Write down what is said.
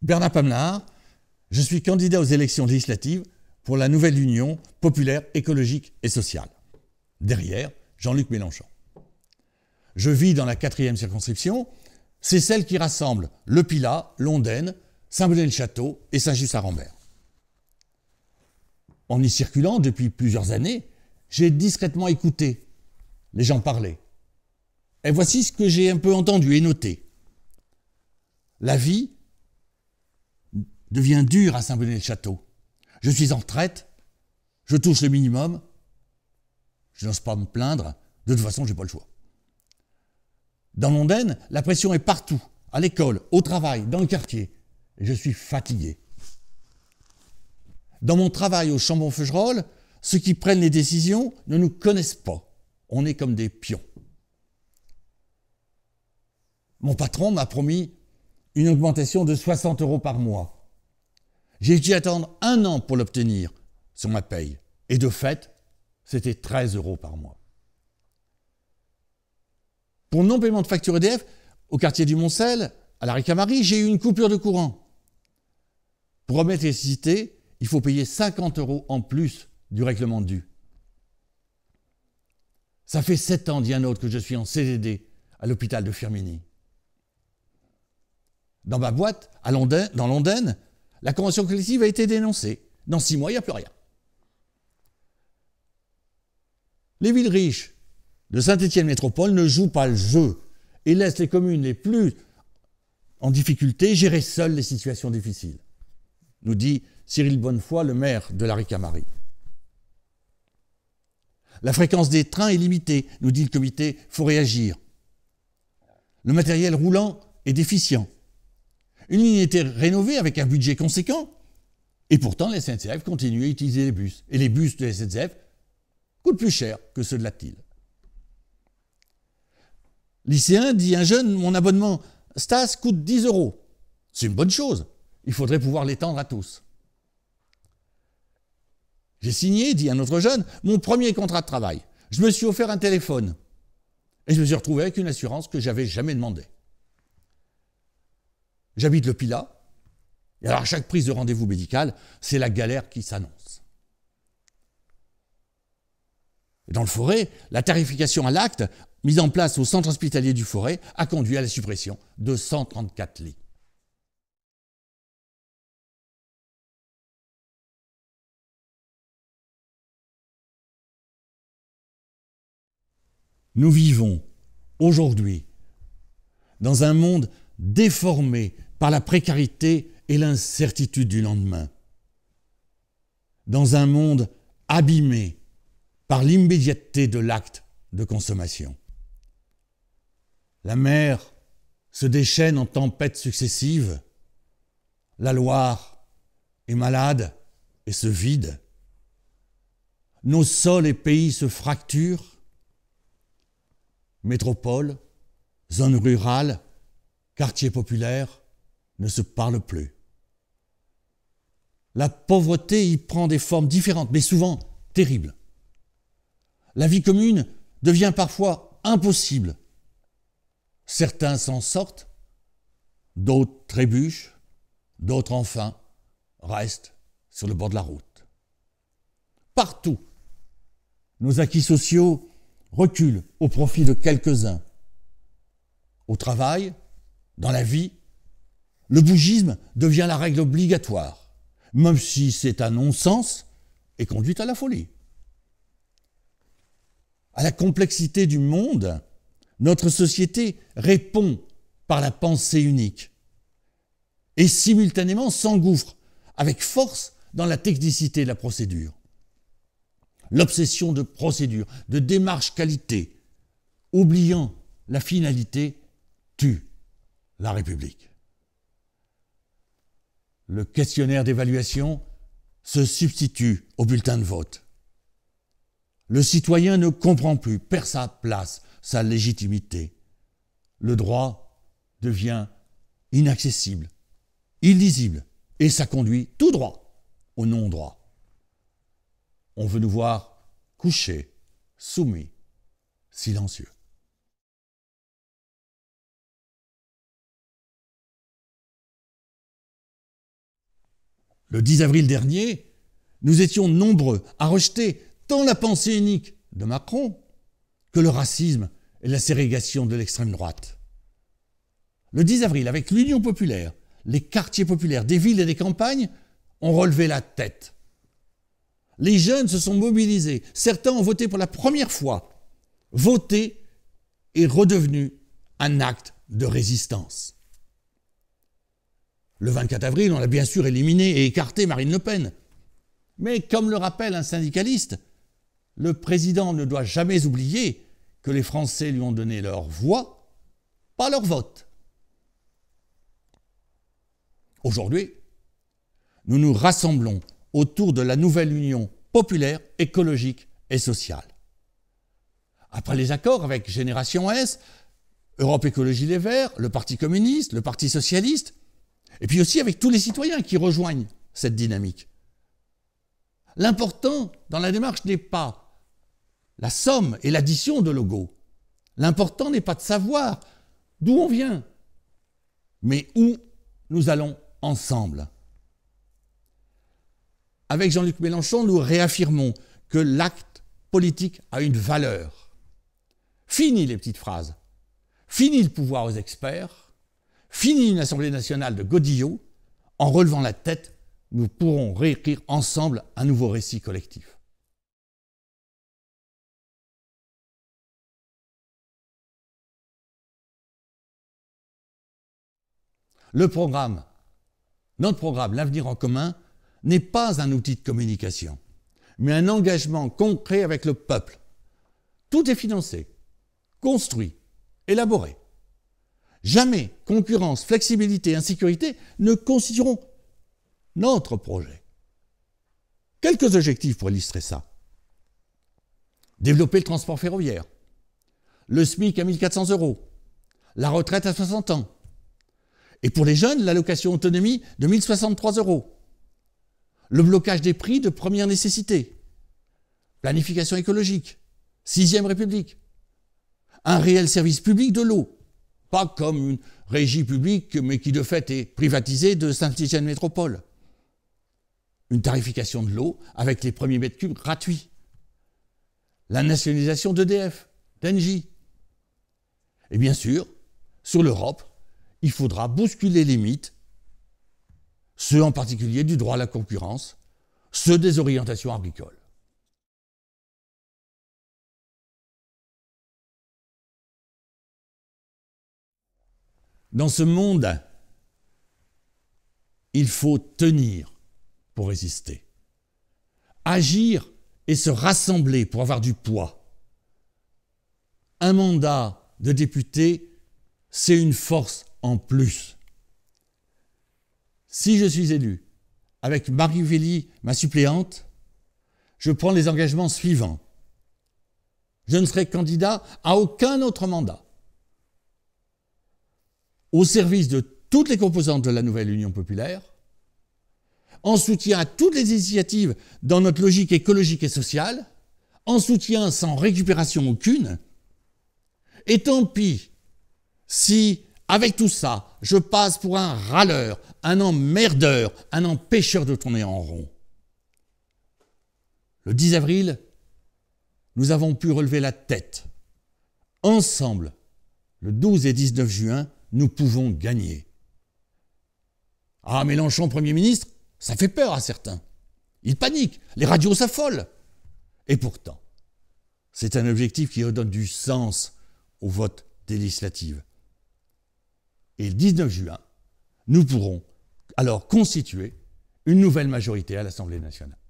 Bernard Pamelard, je suis candidat aux élections législatives pour la nouvelle Union populaire, écologique et sociale. Derrière, Jean-Luc Mélenchon. Je vis dans la 4e circonscription, c'est celle qui rassemble Le Pilat, Londaine, Saint-Bonnet-le-Château et Saint-Just-à-Rambert. En y circulant depuis plusieurs années, j'ai discrètement écouté les gens parler. Et voici ce que j'ai un peu entendu et noté. La vie devient dure à Saint-Bonnet-le-Château. Je suis en retraite, je touche le minimum, je n'ose pas me plaindre, de toute façon, je n'ai pas le choix. Dans Londaine, la pression est partout, à l'école, au travail, dans le quartier, et je suis fatigué. Dans mon travail au Chambon-Feugerolles, ceux qui prennent les décisions ne nous connaissent pas. On est comme des pions. Mon patron m'a promis une augmentation de 60 € par mois. J'ai dû attendre 1 an pour l'obtenir sur ma paye. Et de fait, c'était 13 € par mois. Pour non-paiement de facture EDF, au quartier du Moncel, à la Ricamarie, j'ai eu une coupure de courant. Pour remettre l'électricité, il faut payer 50 € en plus du règlement dû. Ça fait 7 ans, dit un autre, que je suis en CDD à l'hôpital de Firminy. Dans ma boîte, dans Londaine, la convention collective a été dénoncée. Dans 6 mois, il n'y a plus rien. Les villes riches de Saint-Étienne Métropole ne jouent pas le jeu et laissent les communes les plus en difficulté gérer seules les situations difficiles, nous dit Cyril Bonnefoy, le maire de la Ricamarie. La fréquence des trains est limitée, nous dit le comité Faut réagir. Le matériel roulant est déficient. Une ligne était rénovée avec un budget conséquent, et pourtant la SNCF continue à utiliser les bus. Et les bus de la SNCF coûtent plus cher que ceux de la TIL. Lycéen, dit un jeune, mon abonnement Stas coûte 10 €. C'est une bonne chose, il faudrait pouvoir l'étendre à tous. J'ai signé, dit un autre jeune, mon premier contrat de travail. Je me suis offert un téléphone, et je me suis retrouvé avec une assurance que je n'avais jamais demandée. J'habite Le Pilat, et alors à chaque prise de rendez-vous médical, c'est la galère qui s'annonce. Et dans le Forêt, la tarification à l'acte, mise en place au centre hospitalier du Forêt, a conduit à la suppression de 134 lits. Nous vivons aujourd'hui dans un monde déformé par la précarité et l'incertitude du lendemain, dans un monde abîmé par l'immédiateté de l'acte de consommation. La mer se déchaîne en tempêtes successives, la Loire est malade et se vide, nos sols et pays se fracturent, métropole, zones rurales, quartiers populaires ne se parlent plus. La pauvreté y prend des formes différentes, mais souvent terribles. La vie commune devient parfois impossible. Certains s'en sortent, d'autres trébuchent, d'autres enfin restent sur le bord de la route. Partout, nos acquis sociaux reculent au profit de quelques-uns. Au travail, dans la vie, le bougisme devient la règle obligatoire, même si c'est un non-sens et conduit à la folie. À la complexité du monde, notre société répond par la pensée unique et simultanément s'engouffre avec force dans la technicité de la procédure. L'obsession de procédure, de démarche qualité, oubliant la finalité, tue la République. Le questionnaire d'évaluation se substitue au bulletin de vote. Le citoyen ne comprend plus, perd sa place, sa légitimité. Le droit devient inaccessible, illisible, et ça conduit tout droit au non-droit. On veut nous voir couchés, soumis, silencieux. Le 10 avril dernier, nous étions nombreux à rejeter tant la pensée unique de Macron que le racisme et la ségrégation de l'extrême droite. Le 10 avril, avec l'Union populaire, les quartiers populaires des villes et des campagnes ont relevé la tête. Les jeunes se sont mobilisés. Certains ont voté pour la première fois. Voter est redevenu un acte de résistance. Le 24 avril, on a bien sûr éliminé et écarté Marine Le Pen. Mais comme le rappelle un syndicaliste, le président ne doit jamais oublier que les Français lui ont donné leur voix, pas leur vote. Aujourd'hui, nous nous rassemblons autour de la nouvelle union populaire, écologique et sociale. Après les accords avec Génération S, Europe Écologie Les Verts, le Parti communiste, le Parti socialiste, et puis aussi avec tous les citoyens qui rejoignent cette dynamique. L'important dans la démarche n'est pas la somme et l'addition de logos. L'important n'est pas de savoir d'où on vient, mais où nous allons ensemble. Avec Jean-Luc Mélenchon, nous réaffirmons que l'acte politique a une valeur. Fini les petites phrases, fini le pouvoir aux experts, fini une Assemblée nationale de godillots. En relevant la tête, nous pourrons réécrire ensemble un nouveau récit collectif. Notre programme, L'Avenir en commun, n'est pas un outil de communication, mais un engagement concret avec le peuple. Tout est financé, construit, élaboré. Jamais concurrence, flexibilité, insécurité ne constitueront notre projet. Quelques objectifs pour illustrer ça. Développer le transport ferroviaire, le SMIC à 1 400 €, la retraite à 60 ans, et pour les jeunes, l'allocation autonomie de 1 063 €, le blocage des prix de première nécessité, planification écologique, 6e République, un réel service public de l'eau, pas comme une régie publique, mais qui de fait est privatisée de Saint-Étienne Métropole. Une tarification de l'eau avec les premiers mètres cubes gratuits. La nationalisation d'EDF, d'Engie. Et bien sûr, sur l'Europe, il faudra bousculer les mythes, ceux en particulier du droit à la concurrence, ceux des orientations agricoles. Dans ce monde, il faut tenir pour résister, agir et se rassembler pour avoir du poids. Un mandat de député, c'est une force en plus. Si je suis élu, avec Marie Véli, ma suppléante, je prends les engagements suivants. Je ne serai candidat à aucun autre mandat. Au service de toutes les composantes de la nouvelle Union populaire, en soutien à toutes les initiatives dans notre logique écologique et sociale, en soutien sans récupération aucune, et tant pis si, avec tout ça, je passe pour un râleur, un emmerdeur, un empêcheur de tourner en rond. Le 10 avril, nous avons pu relever la tête. Ensemble, le 12 et 19 juin, nous pouvons gagner. Ah, Mélenchon, Premier ministre, ça fait peur à certains. Ils paniquent, les radios s'affolent. Et pourtant, c'est un objectif qui redonne du sens au vote des législatives. Et le 19 juin, nous pourrons alors constituer une nouvelle majorité à l'Assemblée nationale.